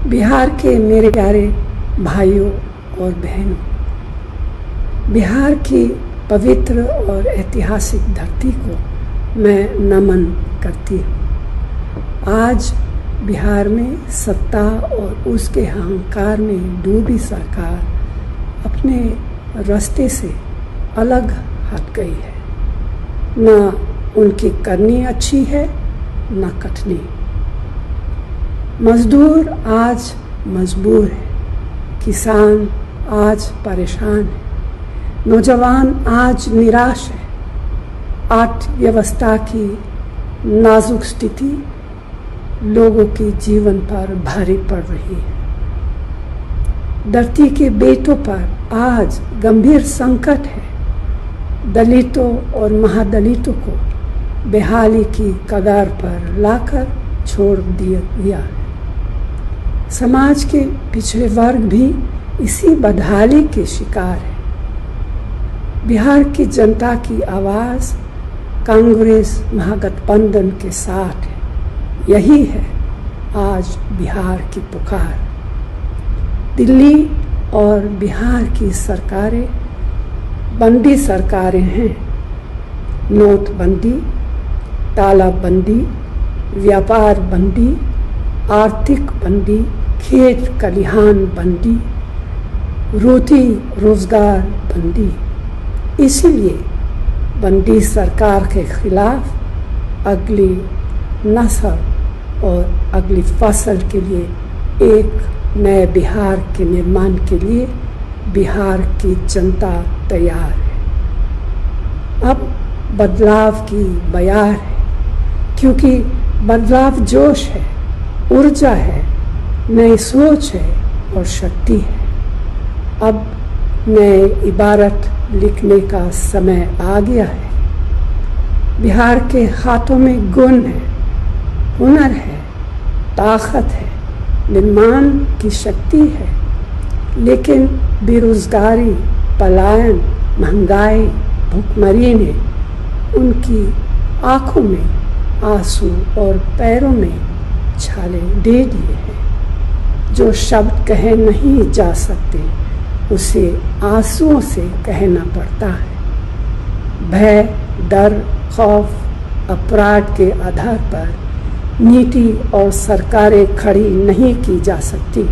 बिहार के मेरे प्यारे भाइयों और बहनों, बिहार की पवित्र और ऐतिहासिक धरती को मैं नमन करती हूँ। आज बिहार में सत्ता और उसके अहंकार में डूबी सरकार अपने रास्ते से अलग हट गई है। न उनकी करनी अच्छी है न कटनी। मजदूर आज मजबूर है, किसान आज परेशान है, नौजवान आज निराश है। अर्थव्यवस्था की नाजुक स्थिति लोगों के जीवन पर भारी पड़ रही है। धरती के बेटों पर आज गंभीर संकट है। दलितों और महादलितों को बेहाली की कगार पर लाकर छोड़ दिया है। समाज के पिछड़े वर्ग भी इसी बदहाली के शिकार है। बिहार की जनता की आवाज़ कांग्रेस महागठबंधन के साथ है। यही है आज बिहार की पुकार। दिल्ली और बिहार की सरकारें बंदी सरकारें हैं। नोटबंदी, तालाबंदी, व्यापार बंदी, आर्थिक बंदी, खेत खलिहान बंदी, रोटी रोजगार बंदी। इसीलिए बंदी सरकार के खिलाफ अगली नस्ल और अगली फसल के लिए एक नए बिहार के निर्माण के लिए बिहार की जनता तैयार है। अब बदलाव की बयार है, क्योंकि बदलाव जोश है, ऊर्जा है, नई सोच है और शक्ति है। अब नए इबारत लिखने का समय आ गया है। बिहार के हाथों में गुण है, हुनर है, ताकत है, निर्माण की शक्ति है। लेकिन बेरोजगारी, पलायन, महंगाई, भुखमरी ने उनकी आँखों में आंसू और पैरों में छाले दे दिए हैं। जो शब्द कहे नहीं जा सकते उसे आंसुओं से कहना पड़ता है। भय, डर, खौफ, अपराध के आधार पर नीति और सरकारें खड़ी नहीं की जा सकती।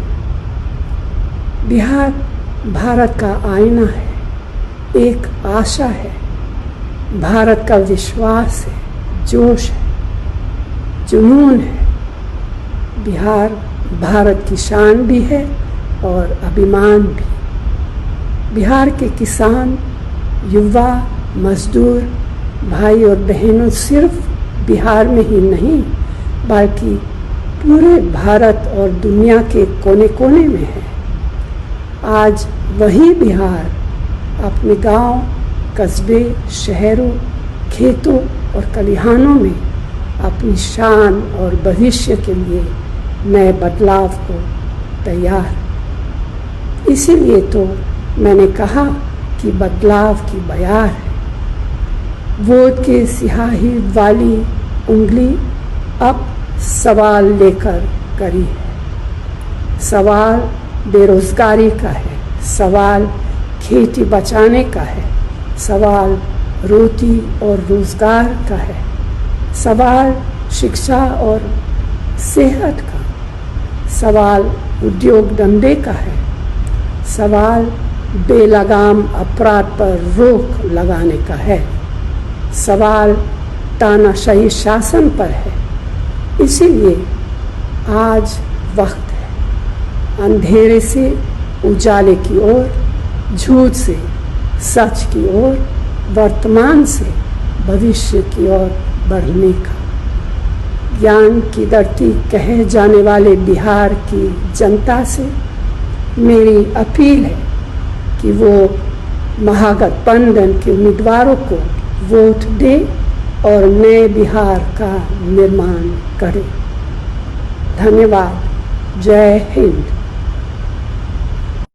बिहार भारत का आईना है, एक आशा है, भारत का विश्वास है, जोश है, जुनून है। बिहार भारत की शान भी है और अभिमान भी। बिहार के किसान, युवा, मजदूर, भाई और बहनों सिर्फ बिहार में ही नहीं बल्कि पूरे भारत और दुनिया के कोने कोने में है। आज वही बिहार अपने गांव, कस्बे, शहरों, खेतों और खलिहानों में अपनी शान और भविष्य के लिए नए बदलाव को तैयार। इसीलिए तो मैंने कहा कि बदलाव की बयार है। वोट के सियाही वाली उंगली अब सवाल लेकर करी है। सवाल बेरोजगारी का है, सवाल खेती बचाने का है, सवाल रोटी और रोजगार का है, सवाल शिक्षा और सेहत का, सवाल उद्योग धंधे का है, सवाल बेलगाम अपराध पर रोक लगाने का है, सवाल तानाशाही शासन पर है। इसीलिए आज वक्त है अंधेरे से उजाले की ओर, झूठ से सच की ओर, वर्तमान से भविष्य की ओर बढ़ने का। ज्ञान की धरती कहे जाने वाले बिहार की जनता से मेरी अपील है कि वो महागठबंधन के उम्मीदवारों को वोट दे और नए बिहार का निर्माण करे। धन्यवाद। जय हिंद।